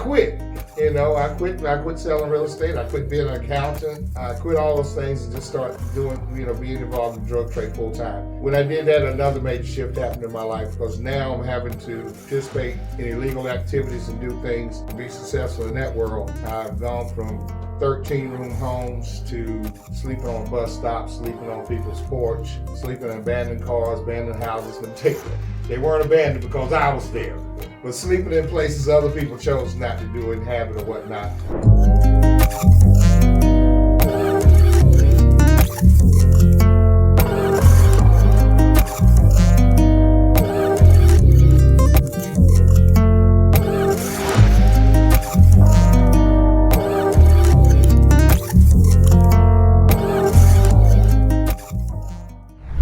quit. I quit selling real estate. I quit being an accountant. I quit all those things and just start doing, being involved in the drug trade full time. When I did that, another major shift happened in my life because now I'm having to participate in illegal activities and do things to be successful in that world. I've gone from 13-room homes to sleeping on bus stops, sleeping on people's porch, sleeping in abandoned cars, abandoned houses. Let me tell you, they weren't abandoned because I was there, but sleeping in places other people chose not to do, inhabit, or whatnot.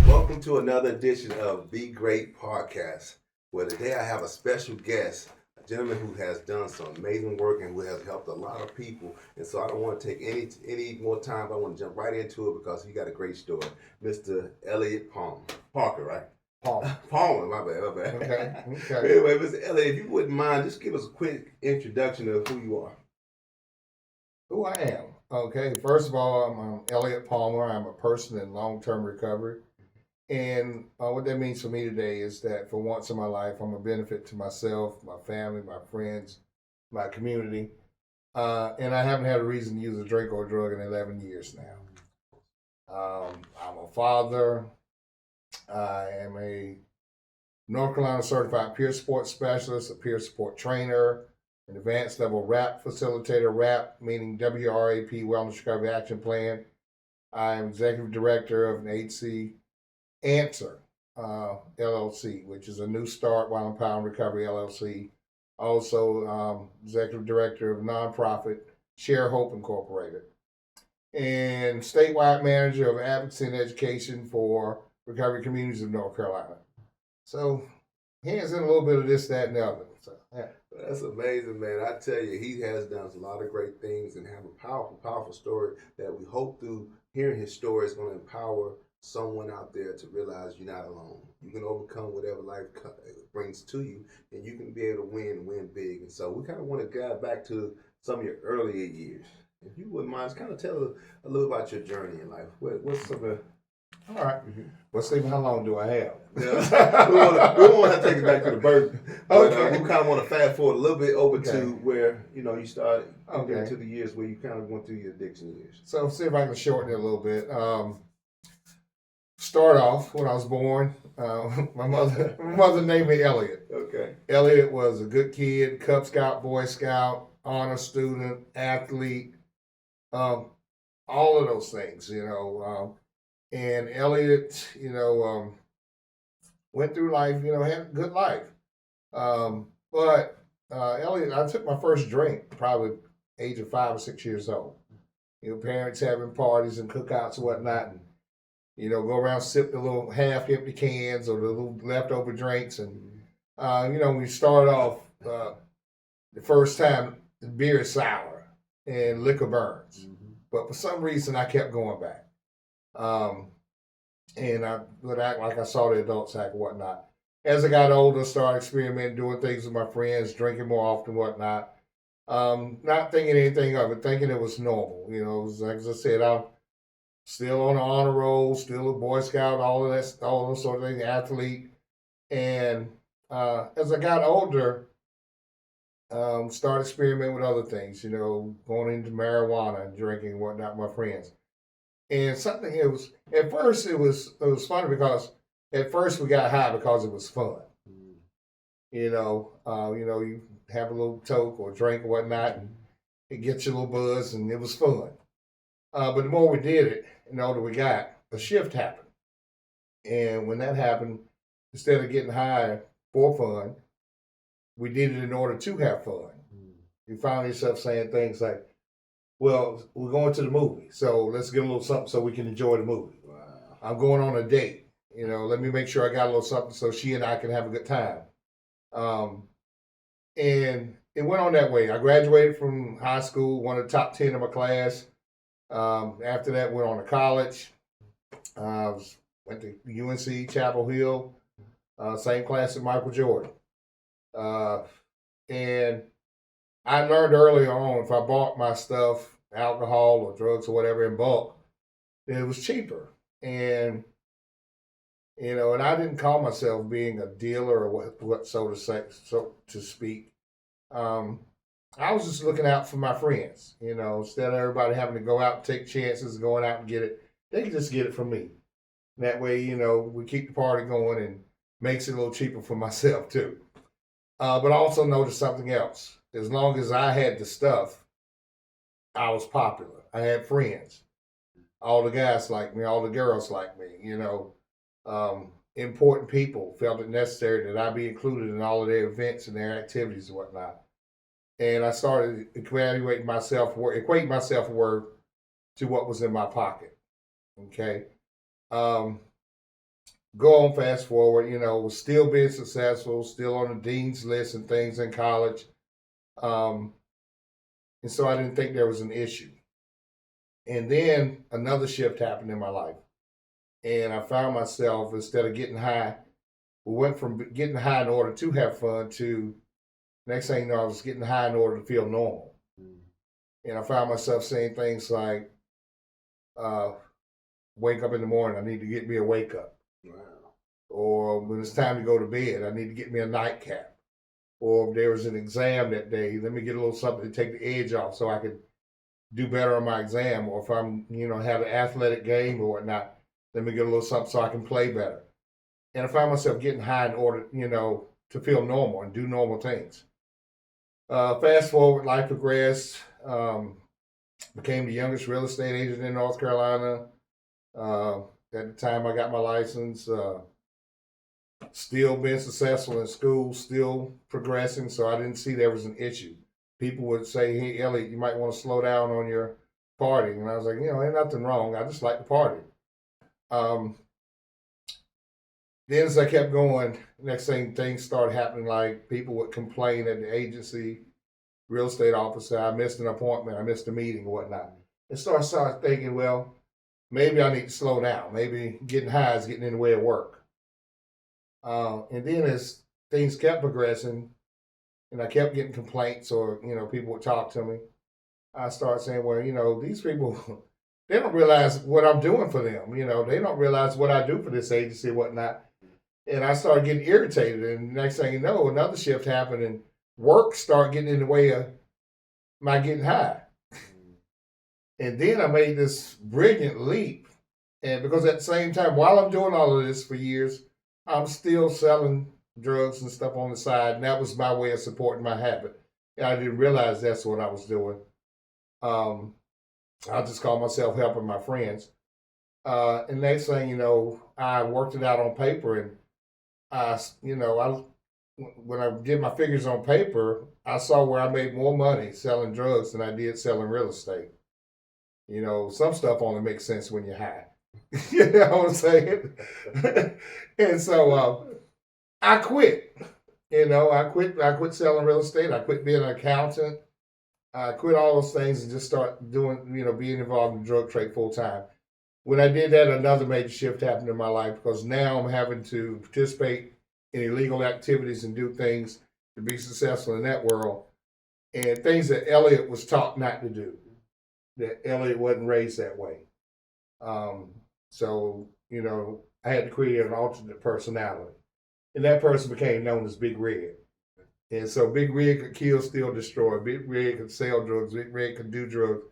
Welcome to another edition of Be Great Podcast, where today I have a special guest, a gentleman who has done some amazing work and who has helped a lot of people. And so I don't want to take any more time. I want to jump right into it because he got a great story. Mr. Elliot Parker, right? Palmer, my bad. Okay. Anyway, Mr. Elliot, if you wouldn't mind, just give us a quick introduction of who you are. Who I am. Okay, first of all, I'm Elliot Palmer. I'm a person in long-term recovery. And what that means for me today is that for once in my life, I'm a benefit to myself, my family, my friends, my community. And I haven't had a reason to use a drink or a drug in 11 years now. I'm a father. I am a North Carolina certified peer support specialist, a peer support trainer, an advanced level RAP facilitator, RAP meaning WRAP, Wellness Recovery Action Plan. I'm executive director of an HC Answer LLC, which is a new start while empowering recovery LLC. Also, executive director of nonprofit Share Hope Incorporated, and statewide manager of advocacy and education for recovery communities of North Carolina. So, hands in a little bit of this, that, and the other. So, yeah. That's amazing, man. I tell you, he has done a lot of great things and have a powerful story that we hope through hearing his story is going to empower someone out there to realize you're not alone. You can overcome whatever life brings to you, and you can be able to win big. And so we kind of want to guide back to some of your earlier years. If you wouldn't mind, just kind of tell a little about your journey in life. What's some of all right. Well, Steve, how long do I have? Yeah. we don't want to take it back to the birth. Okay. We kind of want to fast forward a little bit over to where, you started into the years where you kind of went through your addiction years. So see if I can shorten it a little bit. Start off when I was born. My mother named me Elliot. Okay. Elliot was a good kid, Cub Scout, Boy Scout, honor student, athlete, all of those things, and Elliot, went through life, had a good life. But Elliot, I took my first drink probably age of 5 or 6 years old. Parents having parties and cookouts and whatnot, and go around sip the little half-empty cans or the little leftover drinks. And, we started off the first time, the beer is sour and liquor burns. Mm-hmm. But for some reason, I kept going back. And I would act like I saw the adults act and whatnot. As I got older, I started experimenting, doing things with my friends, drinking more often and whatnot. Not thinking anything of it, thinking it was normal. It was, like as I said, I'm still on the honor roll, still a Boy Scout, all those sort of things, athlete. And as I got older, started experimenting with other things, going into marijuana and drinking and whatnot with my friends. And it was funny because at first we got high because it was fun. You have a little toke or drink or whatnot, and it gets you a little buzz, and it was fun. But the more we did it, the older we got, a shift happened. And when that happened, instead of getting high for fun, we did it in order to have fun. You found yourself saying things like, well, we're going to the movie, so let's get a little something so we can enjoy the movie. Wow. I'm going on a date. Let me make sure I got a little something so she and I can have a good time. And it went on that way. I graduated from high school, one of the top 10 of my class. After that, went on to college. Went to UNC Chapel Hill, same class as Michael Jordan. And I learned early on if I bought my stuff, alcohol or drugs or whatever in bulk, then it was cheaper. And and I didn't call myself being a dealer or what so to say, so to speak. Um, I was just looking out for my friends. Instead of everybody having to go out and take chances and going out and get it, they could just get it from me. That way, we keep the party going and makes it a little cheaper for myself too. But I also noticed something else. As long as I had the stuff, I was popular. I had friends. All the guys liked me. All the girls liked me. Important people felt it necessary that I be included in all of their events and their activities and whatnot. And I started equating my self worth to what was in my pocket. Okay. Um, Go on, fast forward. Was still being successful, still on the dean's list and things in college. Um, and so I didn't think there was an issue. And then another shift happened in my life. And I found myself, instead of getting high, we went from getting high in order to have fun to next thing you know, I was getting high in order to feel normal. Mm. And I found myself saying things like, uh, wake up in the morning, I need to get me a wake up. Wow. Or when it's time to go to bed, I need to get me a nightcap. Or if there was an exam that day, let me get a little something to take the edge off so I could do better on my exam. Or if I'm, have an athletic game or whatnot, let me get a little something so I can play better. And I found myself getting high in order, to feel normal and do normal things. Fast forward, life progressed. Became the youngest real estate agent in North Carolina. At the time I got my license. Still being successful in school, still progressing, so I didn't see there was an issue. People would say, "Hey, Elliot, you might want to slow down on your partying," and I was like, ain't nothing wrong. I just like to party. Um, then as I kept going, next thing things started happening. Like people would complain at the agency, real estate officer, I missed an appointment, I missed a meeting, or whatnot. And started thinking, well, maybe I need to slow down. Maybe getting high is getting in the way of work. And then as things kept progressing, and I kept getting complaints, or people would talk to me, I started saying, well, these people, they don't realize what I'm doing for them. They don't realize what I do for this agency and whatnot. And I started getting irritated. And next thing you know, another shift happened, and work started getting in the way of my getting high. And then I made this brilliant leap. And because at the same time, while I'm doing all of this for years, I'm still selling drugs and stuff on the side. And that was my way of supporting my habit. And I didn't realize that's what I was doing. I just called myself helping my friends. And next thing you know, I worked it out on paper. And when I did my figures on paper, I saw where I made more money selling drugs than I did selling real estate. Some stuff only makes sense when you're high. You know what I'm saying? And so I quit. I quit selling real estate. I quit being an accountant. I quit all those things and just start doing, being involved in the drug trade full time. When I did that, another major shift happened in my life because now I'm having to participate in illegal activities and do things to be successful in that world, and things that Elliot was taught not to do. That Elliot wasn't raised that way. So, I had to create an alternate personality. And that person became known as Big Red. And so Big Red could kill, steal, destroy. Big Red could sell drugs. Big Red could do drugs.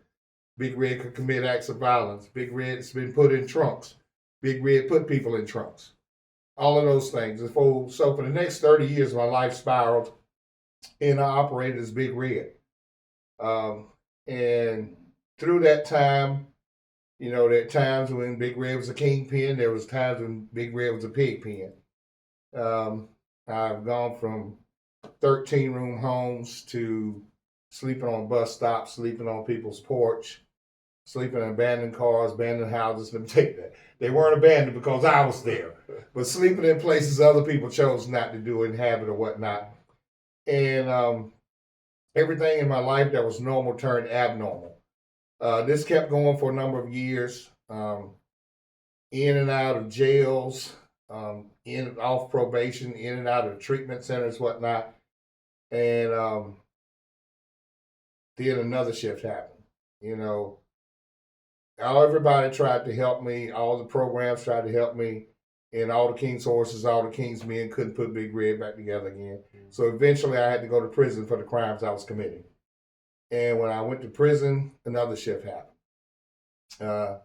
Big Red could commit acts of violence. Big Red's been put in trunks. Big Red put people in trunks. All of those things. So for the next 30 years, my life spiraled, and I operated as Big Red. And through that time, there are times when Big Red was a kingpin. There was times when Big Red was a pigpen. I've gone from 13-room homes to sleeping on bus stops, sleeping on people's porch, sleeping in abandoned cars, abandoned houses. Let me take that. They weren't abandoned because I was there, but sleeping in places other people chose not to do, inhabit, or whatnot. And everything in my life that was normal turned abnormal. This kept going for a number of years, in and out of jails, in and off probation, in and out of treatment centers, whatnot. And then another shift happened. You know, everybody tried to help me. All the programs tried to help me. And all the King's horses, all the King's men couldn't put Big Red back together again. So eventually I had to go to prison for the crimes I was committing. And when I went to prison, another shift happened.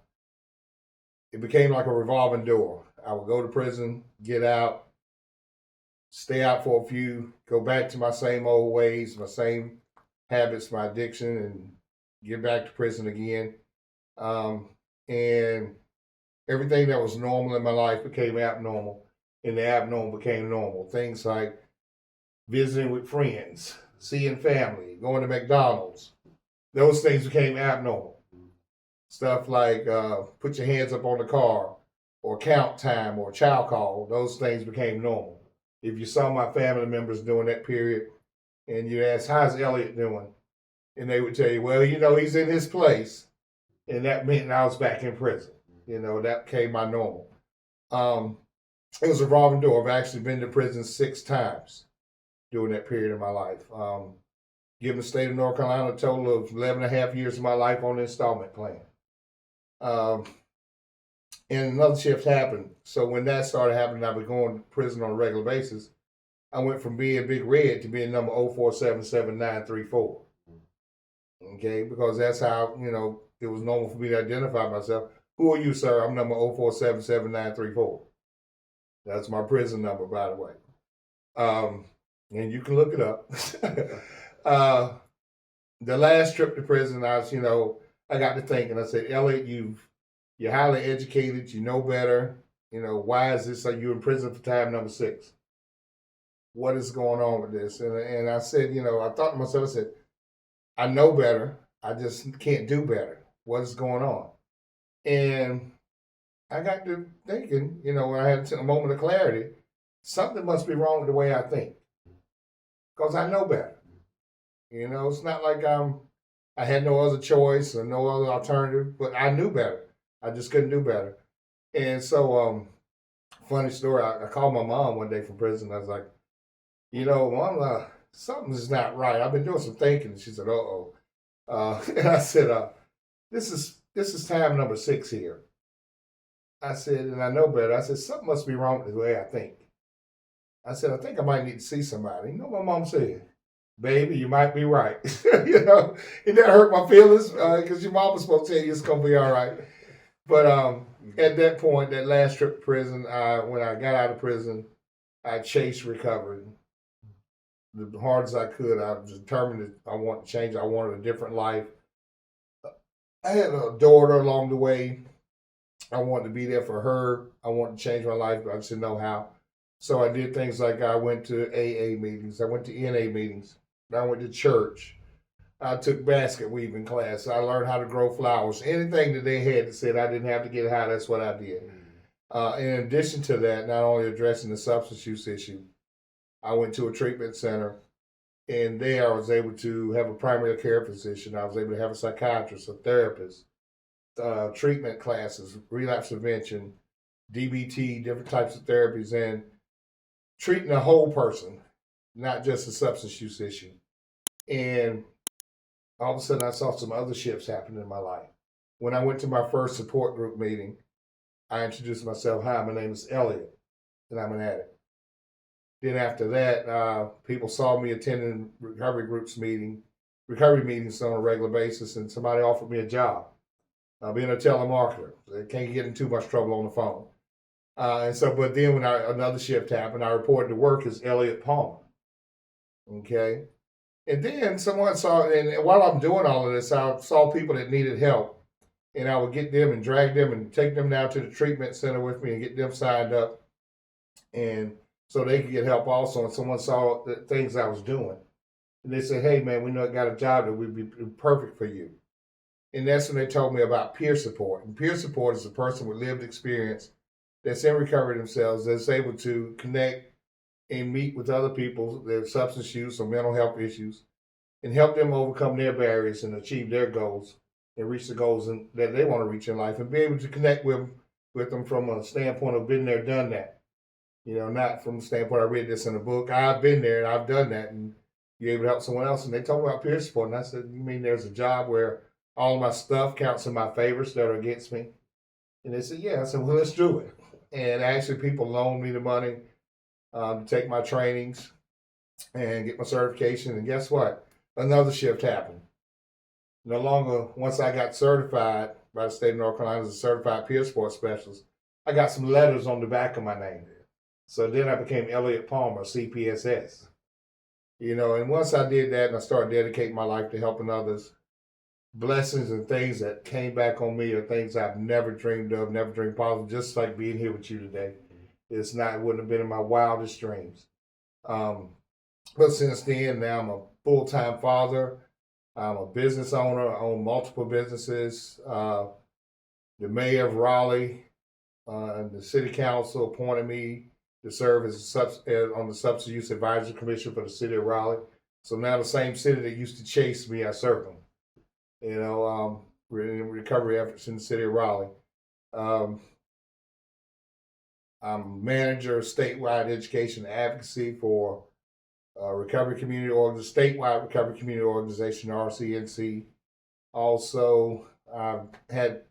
It became like a revolving door. I would go to prison, get out, stay out for a few, go back to my same old ways, my same habits, my addiction, and get back to prison again. And everything that was normal in my life became abnormal, and the abnormal became normal. Things like visiting with friends, seeing family, going to McDonald's. Those things became abnormal. Stuff like put your hands up on the car, or count time, or chow call. Those things became normal. If you saw my family members during that period, and you ask, "How's Elliot doing?" and they would tell you, "Well, he's in his place," and that meant I was back in prison. That became my normal. It was a revolving door. I've actually been to prison 6 times during that period of my life. Given the state of North Carolina a total of 11 and a half years of my life on the installment plan. And another shift happened. So when that started happening, I was going to prison on a regular basis. I went from being Big Red to being number 0477934. Okay, because that's how, it was normal for me to identify myself. Who are you, sir? I'm number 0477934. That's my prison number, by the way. And you can look it up. The last trip to prison, I got to thinking. I said, "Elliot, you're highly educated. You know better. Why is this? Are you in prison for time number 6? What is going on with this?" And I said, I thought to myself, I said, "I know better. I just can't do better. What is going on?" And I got to thinking, when I had a moment of clarity, something must be wrong with the way I think, because I know better. It's not like I had no other choice or no other alternative, but I knew better. I just couldn't do better. And so, funny story, I called my mom one day from prison. I was like, "Mom, something's not right. I've been doing some thinking." And she said, "Uh-oh." And I said, this is time number 6 here." I said, "And I know better." I said, "Something must be wrong with the way I think." I said, "I think I might need to see somebody." You know what my mom said? "Baby, you might be right." And that hurt my feelings, because your mom was supposed to tell you it's going to be all right. But at that point, that last trip to prison, when I got out of prison, I chased recovery. The hard as I could. I was determined that I wanted to change. I wanted a different life. I had a daughter along the way. I wanted to be there for her. I wanted to change my life, but I just didn't know how. So I did things like I went to AA meetings. I went to NA meetings. I went to church. I took basket weaving class. I learned how to grow flowers. Anything that they had that said I didn't have to get high, that's what I did. In addition to that, not only addressing the substance use issue, I went to a treatment center, and there I was able to have a primary care physician. I was able to have a psychiatrist, a therapist, treatment classes, relapse prevention, DBT, different types of therapies, and treating a whole person, not just a substance use issue. And all of a sudden, I saw some other shifts happen in my life. When I went to my first support group meeting, I introduced myself. "Hi, my name is Elliot, and I'm an addict." Then after that, people saw me attending recovery meetings on a regular basis, and somebody offered me a job, being a telemarketer. They can't get in too much trouble on the phone. But then when another shift happened, I reported to work as Elliot Palmer. Okay. And then someone saw, and while I'm doing all of this, I saw people that needed help, and I would get them and drag them and take them down to the treatment center with me and get them signed up, and so they could get help also. And someone saw the things I was doing, and they said, "Hey, man, we know I got a job that would be perfect for you." And that's when they told me about peer support. And peer support is a person with lived experience that's in recovery themselves, that's able to connect and meet with other people that have substance use or mental health issues, and help them overcome their barriers and achieve their goals and reach the goals that they want to reach in life, and be able to connect with them from a standpoint of been there, done that. Not from the standpoint I read this in a book. I've been there and I've done that, and you're able to help someone else. And they told me about peer support. And I said, you mean there's a job where all of my stuff counts in my favors that are against me? And they said, yeah. I said, well, let's do it. And actually, people loaned me the money to take my trainings and get my certification. And guess what? Another shift happened. No longer, once I got certified by the state of North Carolina as a certified peer support specialist, I got some letters on the back of my name. So then I became Elliot Palmer, CPSS. And once I did that and I started dedicating my life to helping others, blessings and things that came back on me are things I've never dreamed of, never dreamed possible, just like being here with you today. It wouldn't have been in my wildest dreams. But since then, now I'm a full-time father. I'm a business owner. I own multiple businesses. The mayor of Raleigh and the city council appointed me to serve on the Substance Use Advisory Commission for the city of Raleigh. So now the same city that used to chase me, I serve them. We're in recovery efforts in the city of Raleigh. I'm manager of statewide education advocacy for statewide recovery community organization, RCNC. Also, I've had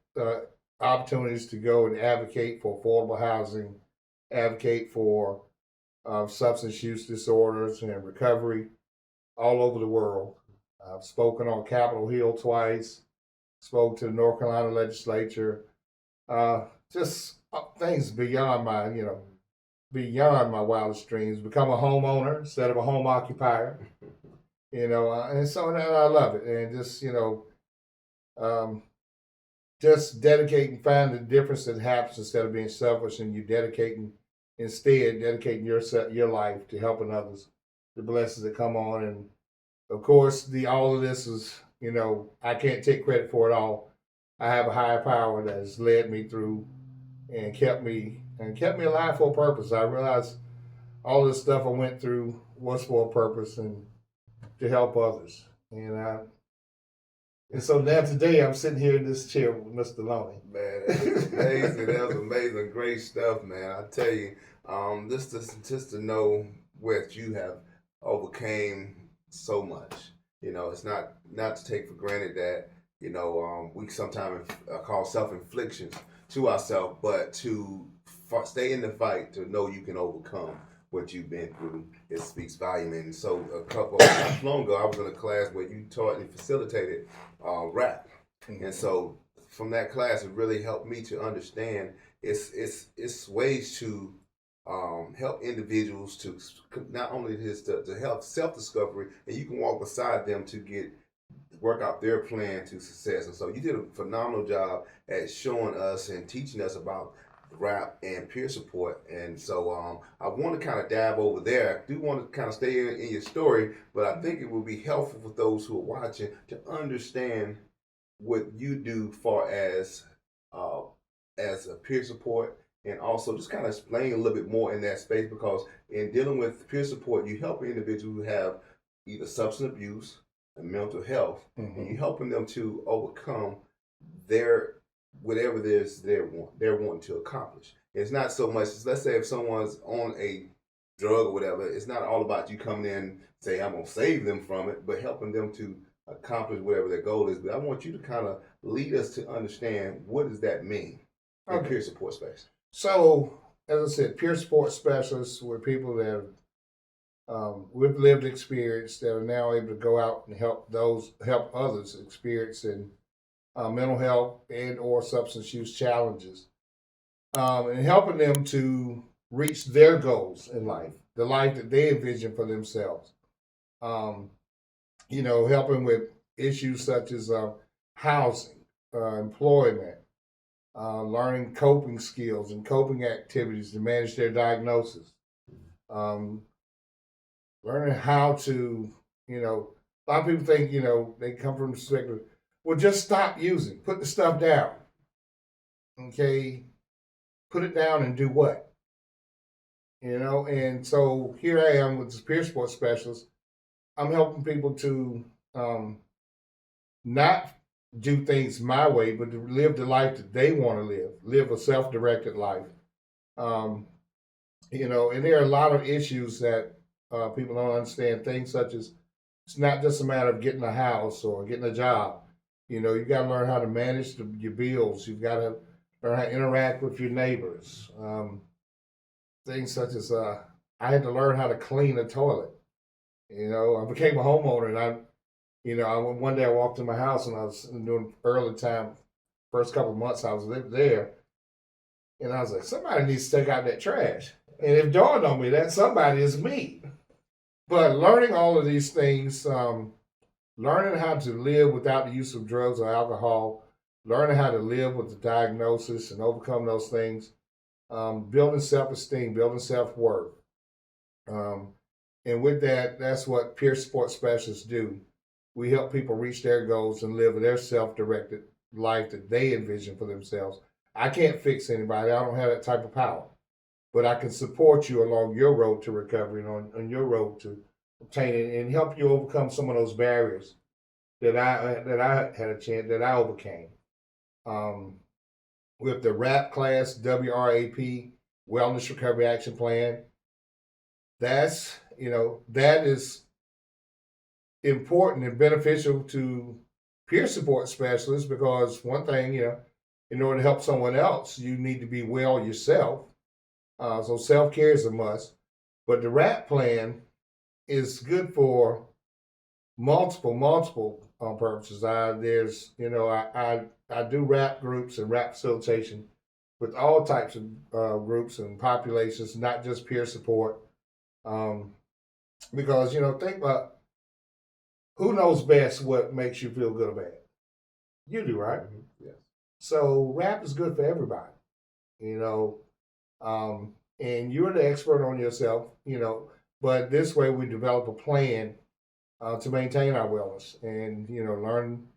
opportunities to go and advocate for affordable housing, advocate for substance use disorders and recovery all over the world. I've spoken on Capitol Hill twice, spoke to the North Carolina legislature, just things beyond my wildest dreams. Become a homeowner instead of a home occupier, and so I love it. And just dedicating, find the difference that happens instead of being selfish, and you dedicating your life to helping others, the blessings that come on. And of course, all of this is, I can't take credit for it all. I have a higher power that has led me through and kept me alive for a purpose. I realized all this stuff I went through was for a purpose and to help others. And so now today I'm sitting here in this chair with Mr. Loney. Man, that was amazing. That was amazing. Great stuff, man. I tell you, just to know what you have overcame so much. It's not to take for granted that, we sometimes call self-inflictions to ourselves, but to stay in the fight, to know you can overcome what you've been through, it speaks volume. And so a couple of months long ago, I was in a class where you taught and facilitated rap. Mm-hmm. And so from that class, it really helped me to understand it's ways to help individuals to not only to help self-discovery, and you can walk beside them to work out their plan to success. And so you did a phenomenal job at showing us and teaching us about rap and peer support. And so I want to kind of dive over there. I do want to kind of stay in your story, but I think it will be helpful for those who are watching to understand what you do far as a peer support, and also just kind of explain a little bit more in that space, because in dealing with peer support, you help individuals who have either substance abuse and mental health, mm-hmm. and you're helping them to overcome whatever it is they're wanting to accomplish. It's not so much, let's say if someone's on a drug or whatever, it's not all about you coming in say I'm going to save them from it, but helping them to accomplish whatever their goal is. But I want you to kind of lead us to understand, what does that mean in peer support space? So, as I said, peer support specialists were people that with lived experience that are now able to go out and help others experiencing mental health and or substance use challenges, and helping them to reach their goals in life, the life that they envision for themselves. Helping with issues such as housing, employment, learning coping skills and coping activities to manage their diagnosis, learning how to, a lot of people think, they come from the perspective, well, just stop using, put the stuff down. Okay, put it down and do what? And so here I am with this peer support specialist. I'm helping people to not do things my way, but to live the life that they want to live a self-directed life. And there are a lot of issues that people don't understand, things such as It's not just a matter of getting a house or getting a job. You know, you got to learn how to manage your bills. You've got to learn how to interact with your neighbors. Things such as I had to learn how to clean a toilet. You know, I became a homeowner, and one day I walked in my house and I was doing early time, first couple of months I was living there, and I was like, somebody needs to take out that trash. And it dawned on me that somebody is me. But learning all of these things, learning how to live without the use of drugs or alcohol, learning how to live with the diagnosis and overcome those things, building self-esteem, building self-worth. Um, and with that, that's what peer support specialists do. We help people reach their goals and live their self-directed life that they envision for themselves. I can't fix anybody. I don't have that type of power. But I can support you along your road to recovery and on your road to obtain it and help you overcome some of those barriers that I had a chance that I overcame. Um, with the RAP class, WRAP, Wellness Recovery Action Plan, that is important and beneficial to peer support specialists because one thing, in order to help someone else, you need to be well yourself. So self care is a must. But the RAP plan is good for multiple purposes. I do RAP groups and RAP facilitation with all types of groups and populations, not just peer support. Um, because think about who knows best what makes you feel good or bad. You do, right? Mm-hmm. Yes. So RAP is good for everybody. And you're the expert on yourself. But this way we develop a plan to maintain our wellness and learn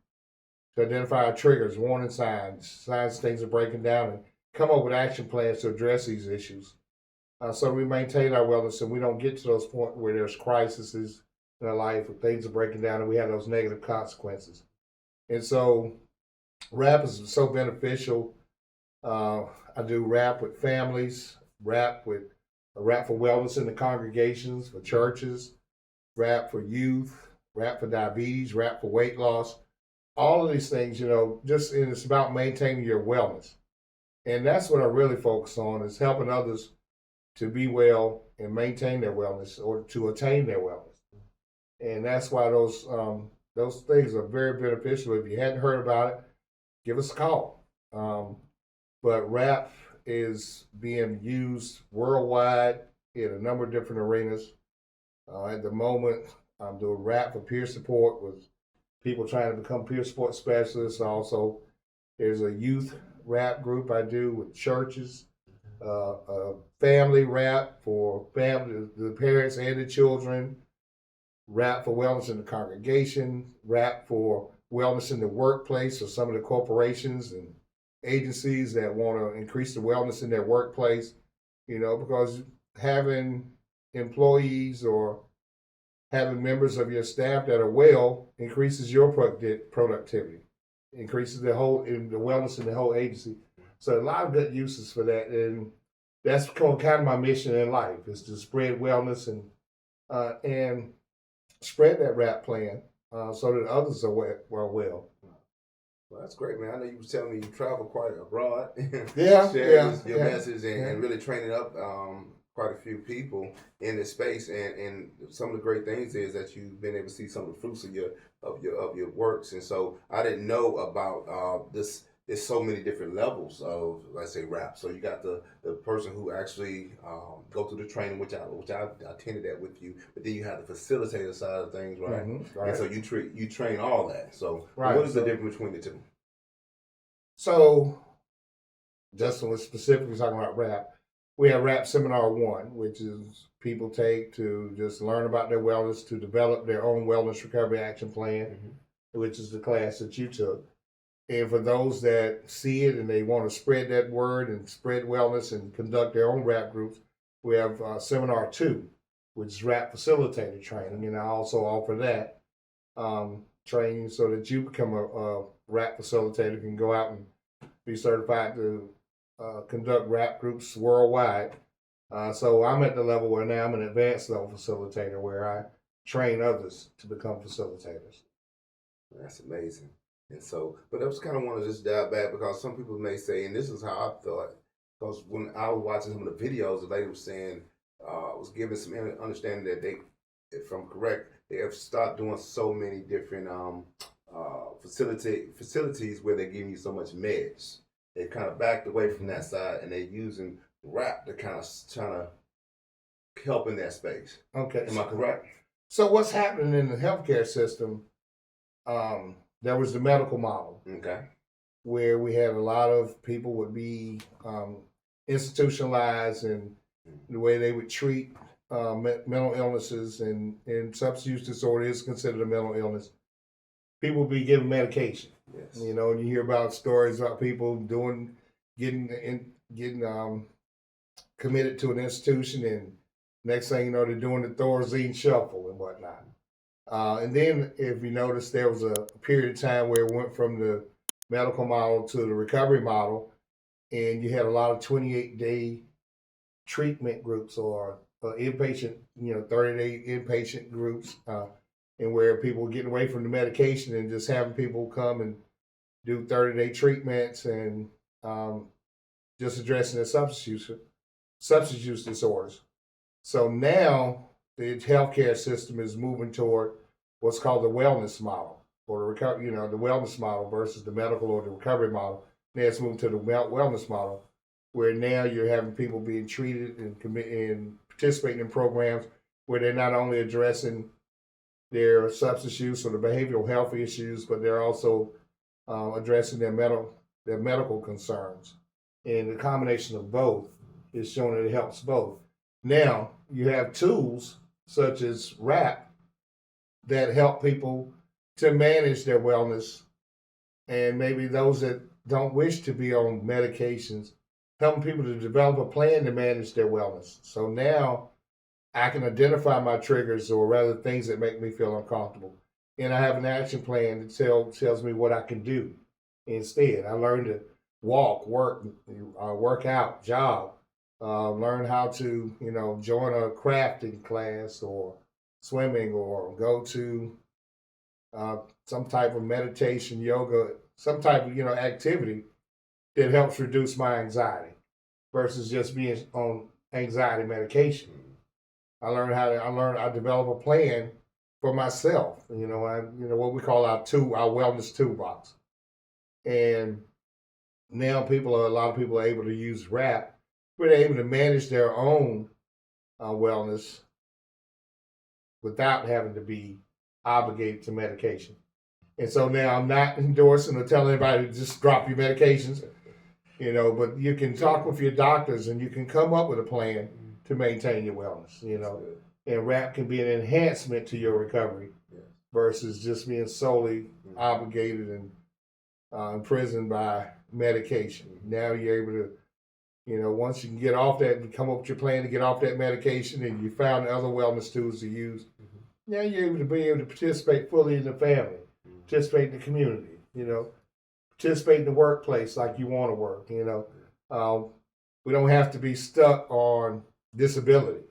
to identify our triggers, warning signs things are breaking down, and come up with action plans to address these issues. So we maintain our wellness and we don't get to those points where there's crises in our life or things are breaking down and we have those negative consequences. And so RAP is so beneficial. I do RAP with families, RAP for wellness in the congregations, for churches, RAP for youth, RAP for diabetes, RAP for weight loss. All of these things, it's about maintaining your wellness. And that's what I really focus on is helping others to be well and maintain their wellness or to attain their wellness. And that's why those things are very beneficial. If you hadn't heard about it, give us a call. But RAP is being used worldwide in a number of different arenas. At the moment, I'm doing RAP for peer support with people trying to become peer support specialists. Also, there's a youth RAP group I do with churches, a family RAP for family, the parents and the children, RAP for wellness in the congregation, RAP for wellness in the workplace for some of the corporations and agencies that want to increase the wellness in their workplace, because having employees or having members of your staff that are well increases your productivity, increases the wellness in the whole agency. So a lot of good uses for that, and that's kind of my mission in life is to spread wellness and spread that RAP plan so that others are well. Well, that's great, man. I know you was telling me you travel quite abroad. Sharing your message and really training up quite a few people in this space. And some of the great things is that you've been able to see some of the fruits of your works. And so I didn't know about this. There's so many different levels of, let's say, RAP. So you got the person who actually go through the training, which I attended that with you. But then you have the facilitator side of things, right? Mm-hmm, right. And so you train all that. So right. What is the difference between the two? So Justin was specifically talking about RAP. We have RAP Seminar 1, which is people take to just learn about their wellness, to develop their own wellness recovery action plan, which is the class that you took. And for those that see it and they want to spread that word and spread wellness and conduct their own RAP groups, we have Seminar 2, which is RAP Facilitator training. And I also offer that training so that you become a RAP facilitator, can go out and be certified to conduct RAP groups worldwide. So I'm at the level where now I'm an advanced level facilitator where train others to become facilitators. That's amazing. And so, but I just kind of want to just dive back because some people may say, and this is how I thought, because when I was watching some of the videos, the lady was saying, was giving some understanding that they, if I'm correct, they have started doing so many different facilities where they're giving you so much meds. They kind of backed away from that side, and they're using rap to kind of trying to help in that space. Okay. Am I correct? So what's happening in the healthcare system? There was the medical model. Okay. Where we had a lot of people would be institutionalized and the way they would treat mental illnesses and substance use disorder is considered a mental illness. People would be given medication. Yes. You know, and you hear about stories about people getting committed to an institution, and next thing you know, they're doing the Thorazine shuffle and whatnot. And then, if you notice, there was a period of time where it went from the medical model to the recovery model, and you had a lot of 28-day treatment groups or inpatient, 30-day inpatient groups, and where people were getting away from the medication and just having people come and do 30-day treatments and just addressing their substance use disorders. So now the healthcare system is moving toward what's called the wellness model, or the the wellness model versus the medical or the recovery model. Now it's moving to the wellness model, where now you're having people being treated and participating in programs where they're not only addressing their substance use or the behavioral health issues, but they're also addressing their medical concerns. And the combination of both is showing that it helps both. Now you have tools such as RAP that help people to manage their wellness, and maybe those that don't wish to be on medications, helping people to develop a plan to manage their wellness. So now I can identify my triggers, or rather things that make me feel uncomfortable, and I have an action plan that tells me what I can do instead. I learned to walk, work out, jog, learn how to, join a crafting class or swimming, or go to some type of meditation, yoga, some type of, activity that helps reduce my anxiety versus just being on anxiety medication. I develop a plan for myself. What we call our wellness toolbox. And now a lot of people are able to use RAP, where they're able to manage their own wellness without having to be obligated to medication. And so now I'm not endorsing or telling anybody to just drop your medications, but you can talk with your doctors and you can come up with a plan to maintain your wellness, And RAP can be an enhancement to your recovery versus just being solely obligated and imprisoned by medication. Now you're able to, once you can get off that and come up with your plan to get off that medication, and you found other wellness tools to use, now you're able to participate fully in the family, participate in the community, participate in the workplace like you want to work, We don't have to be stuck on disability.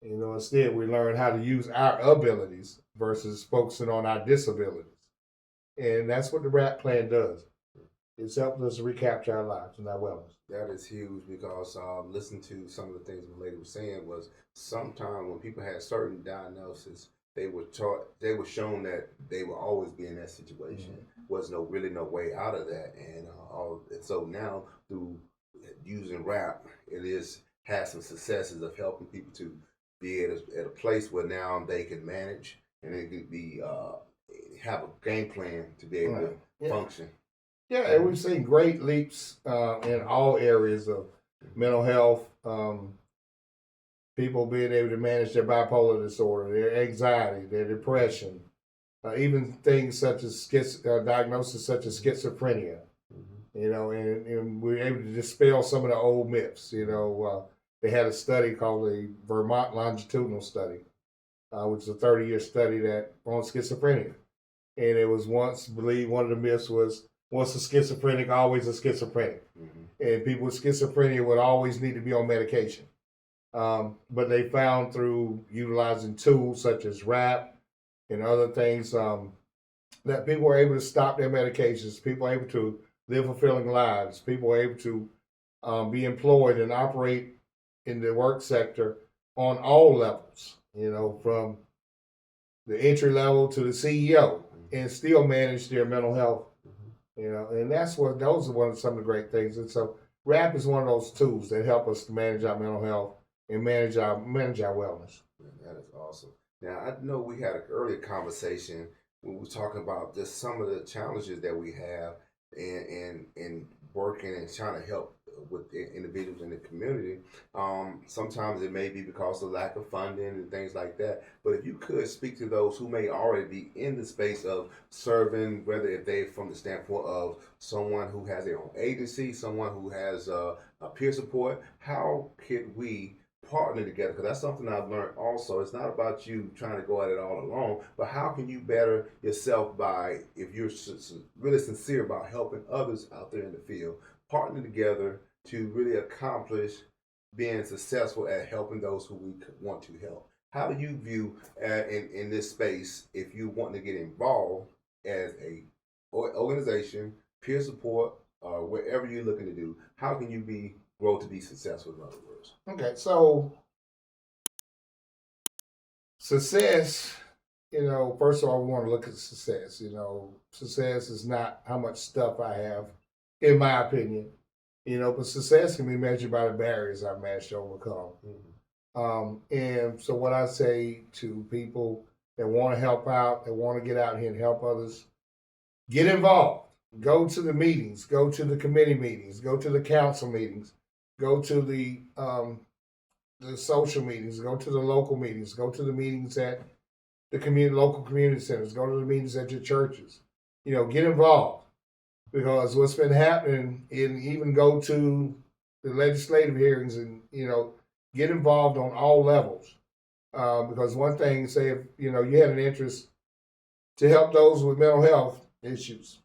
Instead we learn how to use our abilities versus focusing on our disabilities. And that's what the RAP plan does. It's helped us recapture our lives and our wellness. That is huge, because listening to some of the things the lady was saying was, sometimes when people had certain diagnoses, they were shown that they will always be in that situation. Was really no way out of that, and so now through using RAP, has some successes of helping people to be at a place where now they can manage, and they can be have a game plan to be able to function. Yeah, and we've seen great leaps in all areas of mental health. People being able to manage their bipolar disorder, their anxiety, their depression, even things such as diagnosis such as schizophrenia. And we're able to dispel some of the old myths. They had a study called the Vermont Longitudinal Study, which is a 30-year study on schizophrenia. And it was once believed, one of the myths was, once a schizophrenic, always a schizophrenic. And people with schizophrenia would always need to be on medication. But they found through utilizing tools such as RAP and other things that people were able to stop their medications, people were able to live fulfilling lives, people were able to be employed and operate in the work sector on all levels, from the entry level to the CEO, and still manage their mental health, and those are some of the great things. And so RAP is one of those tools that help us to manage our mental health and manage our wellness. Man, that is awesome. Now I know we had an earlier conversation when we were talking about just some of the challenges that we have in working and trying to help with individuals in the community. Sometimes it may be because of lack of funding and things like that. But if you could speak to those who may already be in the space of serving, whether if they from the standpoint of someone who has their own agency, someone who has a peer support, how could we partner together? Because that's something I've learned also. It's not about you trying to go at it all alone, but how can you better yourself by, if you're really sincere about helping others out there in the field, partner together to really accomplish being successful at helping those who we want to help. How do you view in this space, if you want to get involved as a organization, peer support, or wherever you're looking to do, how can you grow to be successful, in other words? Okay, so success, first of all, we want to look at success. Success is not how much stuff I have, in my opinion, but success can be measured by the barriers I've managed to overcome. And so, what I say to people that want to help out, that want to get out here and help others, get involved. Go to the meetings, go to the committee meetings, go to the council meetings, go to the social meetings, go to the local meetings, go to the meetings at the local community centers, go to the meetings at your churches. Get involved, because what's been happening, and even go to the legislative hearings, and get involved on all levels. Because one thing, say if you had an interest to help those with mental health issues,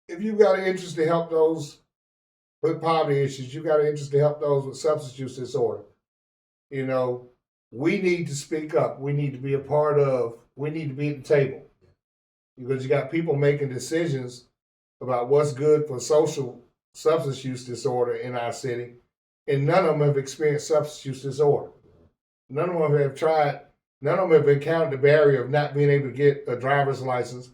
if you've got an interest to help those with poverty issues, you've got an interest to help those with substance use disorder, we need to speak up. We need to be we need to be at the table, because you got people making decisions about what's good for social substance use disorder in our city, and none of them have experienced substance use disorder. None of them have tried, none of them have encountered the barrier of not being able to get a driver's license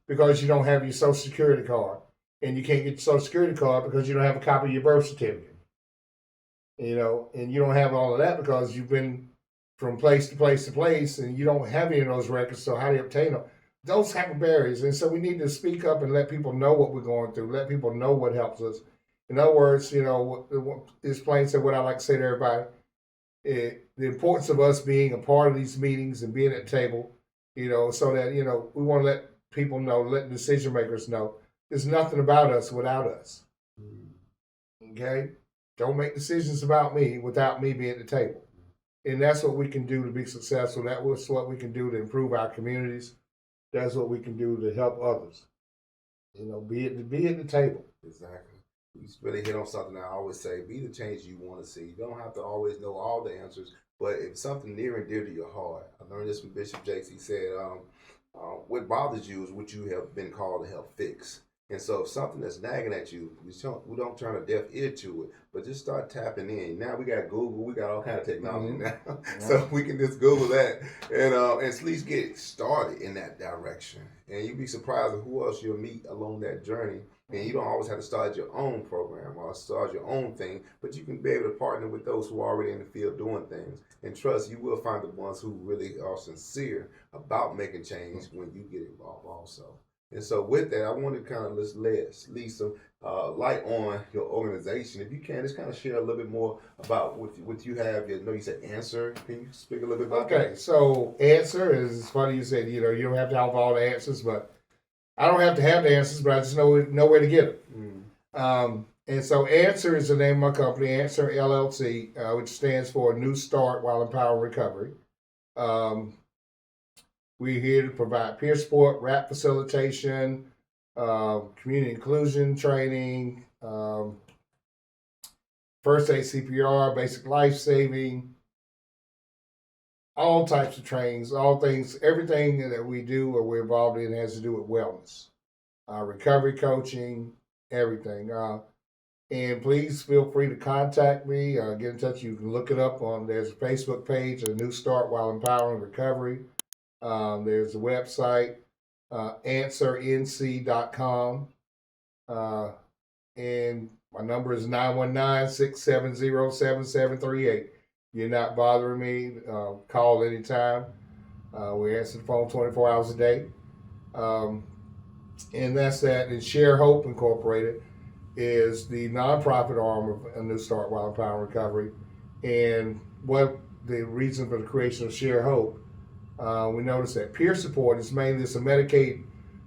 because you don't have your social security card. And you can't get your social security card because you don't have a copy of your birth certificate. And you don't have all of that because you've been from place to place to place, and you don't have any of those records, so how do you obtain them? Those type of barriers. And so we need to speak up and let people know what we're going through, let people know what helps us. In other words, it's plain said, what I like to say to everybody, the importance of us being a part of these meetings and being at the table, so that, we want to let people know, let decision makers know, there's nothing about us without us. Okay? Don't make decisions about me without me being at the table. And that's what we can do to be successful. That's what we can do to improve our communities. That's what we can do to help others. Be at the table. Exactly. You really hit on something I always say: be the change you want to see. You don't have to always know all the answers, but if something near and dear to your heart, I learned this from Bishop Jakes. He said, what bothers you is what you have been called to help fix. And so if something that's nagging at you, we don't turn a deaf ear to it, but just start tapping in. Now we got Google, we got all kind of technology now. So we can just Google that and at least get started in that direction. And you'd be surprised at who else you'll meet along that journey. And you don't always have to start your own program or start your own thing, but you can be able to partner with those who are already in the field doing things. And trust, you will find the ones who really are sincere about making change when you get involved also. And so with that, I want to kind of leave some light on your organization. If you can, just kind of share a little bit more about what you have. I know you said Answer. Can you speak a little bit about that? Okay, so Answer is funny you said, you don't have to have all the answers, but I don't have to have the answers, but I just know where to get them. And so Answer is the name of my company, Answer LLC, which stands for New Start While Empowering Recovery. We're here to provide peer support, RAP facilitation, community inclusion training, first aid CPR, basic life saving, all types of trainings, all things, everything that we do or we're involved in has to do with wellness, recovery coaching, everything. And please feel free to contact me. Get in touch. You can look it up on. There's a Facebook page, A New Start While Empowering Recovery. There's a website, answernc.com. And my number is 919-670-7738. You're not bothering me. Call anytime. We answer the phone 24 hours a day. And that's that. And Share Hope Incorporated is the nonprofit arm of A New Start While Empowering Recovery. And what the reason for the creation of Share Hope, we noticed that peer support is mainly a Medicaid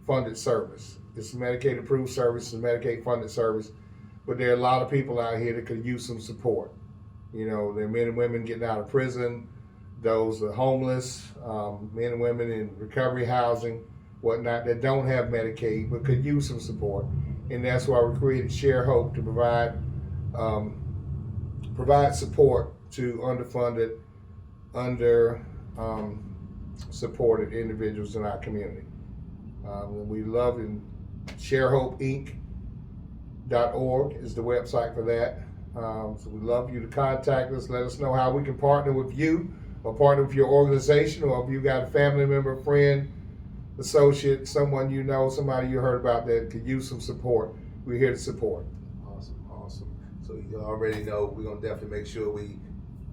funded service. It's a Medicaid approved service, a Medicaid funded service, but there are a lot of people out here that could use some support. You know, there are men and women getting out of prison, those are homeless, men and women in recovery housing, whatnot, that don't have Medicaid but could use some support. And that's why we created Share Hope to provide support to underfunded, supported individuals in our community. We love and ShareHopeInc.org is the website for that. So we'd love you to contact us. Let us know how we can partner with you or partner with your organization, or if you got a family member, friend, associate, someone you know, somebody you heard about that could use some support. We're here to support. Awesome. So you already know we're gonna definitely make sure we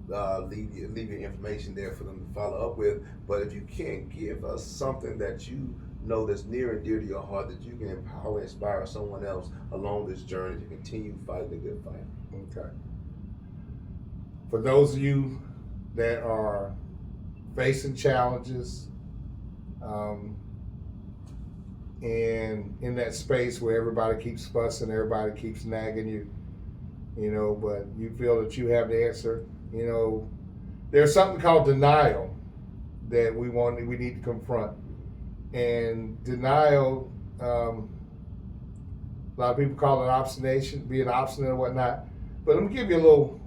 leave your information there for them to follow up with. But if you can't give us something that you know that's near and dear to your heart, that you can empower, inspire someone else along this journey to continue fighting the good fight. Okay. For those of you that are facing challenges, and in that space where everybody keeps fussing, everybody keeps nagging you, you know, but you feel that you have the answer, you know, there's something called denial that we need to confront. And denial, a lot of people call it obstination, being obstinate or whatnot. But let me give you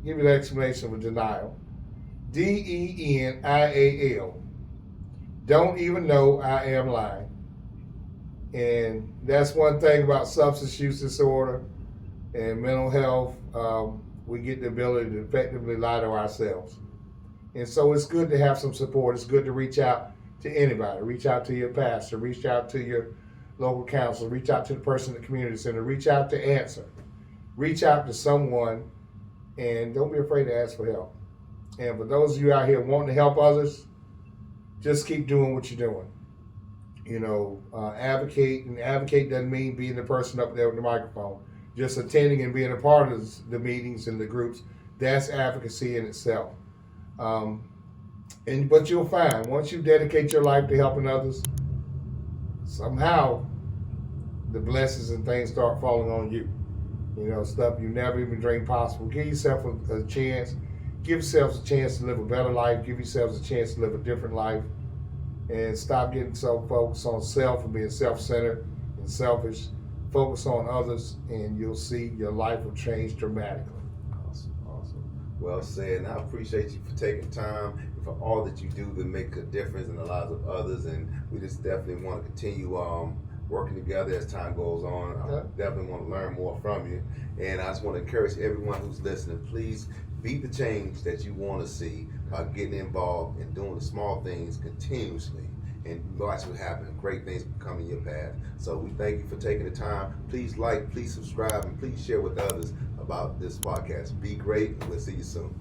an explanation of denial. DENIAL. Don't even know I am lying. And that's one thing about substance use disorder and mental health. We get the ability to effectively lie to ourselves. And so it's good to have some support. It's good to reach out to anybody. Reach out to your pastor. Reach out to your local counselor. Reach out to the person at the community center. Reach out to Answer. Reach out to someone, and don't be afraid to ask for help. And for those of you out here wanting to help others, just keep doing what you're doing. You know, advocate, and advocate doesn't mean being the person up there with the microphone. Just attending and being a part of the meetings and the groups, that's advocacy in itself. But you'll find once you dedicate your life to helping others, somehow the blessings and things start falling on you. You know, stuff you never even dreamed possible. Give yourself a chance. Give yourselves a chance to live a better life. Give yourselves a chance to live a different life. And stop getting so focused on self and being self-centered and selfish. Focus on others, and you'll see your life will change dramatically. Awesome. Well said. And I appreciate you for taking time and for all that you do to make a difference in the lives of others. And we just definitely want to continue working together as time goes on. I definitely want to learn more from you. And I just want to encourage everyone who's listening, please be the change that you want to see by getting involved and doing the small things continuously. And watch what happens. Great things will come in your path. So we thank you for taking the time. Please like, please subscribe, and please share with others about this podcast. Be great, and we'll see you soon.